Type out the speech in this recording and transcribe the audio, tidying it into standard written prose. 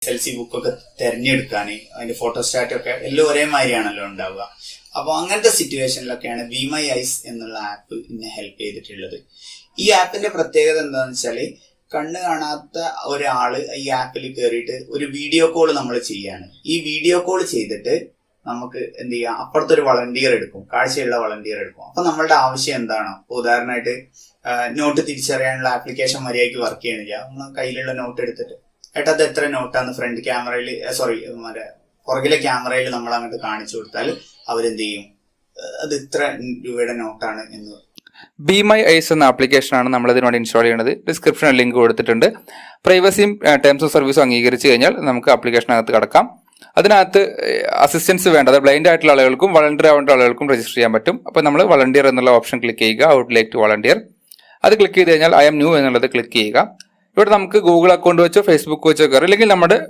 SLC ബുക്കൊക്കെ തിരഞ്ഞെടുക്കാൻ അതിന്റെ ഫോട്ടോസ്റ്റാറ്റൊക്കെ എല്ലാം ഒരേ മാതിരിയാണല്ലോ ഉണ്ടാവുക. അപ്പോൾ അങ്ങനത്തെ സിറ്റുവേഷനിലൊക്കെയാണ് ബി മൈ ഐസ് എന്നുള്ള ആപ്പ് എന്നെ ഹെൽപ്പ് ചെയ്തിട്ടുള്ളത്. ഈ ആപ്പിന്റെ പ്രത്യേകത എന്താണെന്ന് വെച്ചാൽ കണ്ണ് കാണാത്ത ഒരാള് ഈ ആപ്പിൽ കയറിയിട്ട് ഒരു വീഡിയോ കോൾ നമ്മൾ ചെയ്യാണ്. ഈ വീഡിയോ കോൾ ചെയ്തിട്ട് നമുക്ക് എന്ത് ചെയ്യാം, അപ്പുറത്തൊരു വളണ്ടിയർ എടുക്കും, കാഴ്ചയുള്ള വളണ്ടിയർ എടുക്കും. അപ്പൊ നമ്മളുടെ ആവശ്യം എന്താണോ, ഉദാഹരണമായിട്ട് നോട്ട് തിരിച്ചറിയാനുള്ള ആപ്ലിക്കേഷൻ മര്യാദയ്ക്ക് വർക്ക് ചെയ്യണില്ല, നമ്മൾ കയ്യിലുള്ള നോട്ട് എടുത്തിട്ട് അത് എത്ര നോട്ടാന്ന് ഫ്രണ്ട് ക്യാമറയിൽ പുറകിലെ ക്യാമറയിൽ നമ്മൾ അങ്ങോട്ട് കാണിച്ചു കൊടുത്താൽ അവരെന്ത് ചെയ്യും, അത് ഇത്ര രൂപയുടെ നോട്ടാണ് എന്ന്. ബി മൈ ഐസ് എന്ന ആപ്ലിക്കേഷനാണ് നമ്മൾ ഇതിനോട് ഇൻസ്റ്റാൾ ചെയ്യുന്നത്. ഡിസ്ക്രിപ്ഷനിൽ ലിങ്ക് കൊടുത്തിട്ടുണ്ട്. പ്രൈവസിയും ടേംസ് ഓഫ് സർവീസും അംഗീകരിച്ച് കഴിഞ്ഞാൽ നമുക്ക് ആപ്ലിക്കേഷനകത്ത് കടക്കാം. അതിനകത്ത് അസിസ്റ്റൻസ് വേണ്ട, അത് ബ്ലൈൻഡ് ആയിട്ടുള്ള ആളുകൾക്കും വളണ്ടിയർ ആവേണ്ട ആളുകൾക്കും രജിസ്റ്റർ ചെയ്യാൻ പറ്റും. അപ്പോൾ നമ്മൾ വളണ്ടിയർ എന്നുള്ള ഓപ്ഷൻ ക്ലിക്ക് ചെയ്യുക, ഔട്ട് ലൈക്ക് ടു വളണ്ടിയർ. അത് ക്ലിക്ക് ചെയ്ത് കഴിഞ്ഞാൽ ഐ എം ന്യൂ എന്നുള്ളത് ക്ലിക്ക് ചെയ്യുക. ഇവിടെ നമുക്ക് ഗൂഗിൾ അക്കൗണ്ട് വെച്ചോ ഫേസ്ബുക്ക് വെച്ചോ കയറി, അല്ലെങ്കിൽ നമ്മുടെ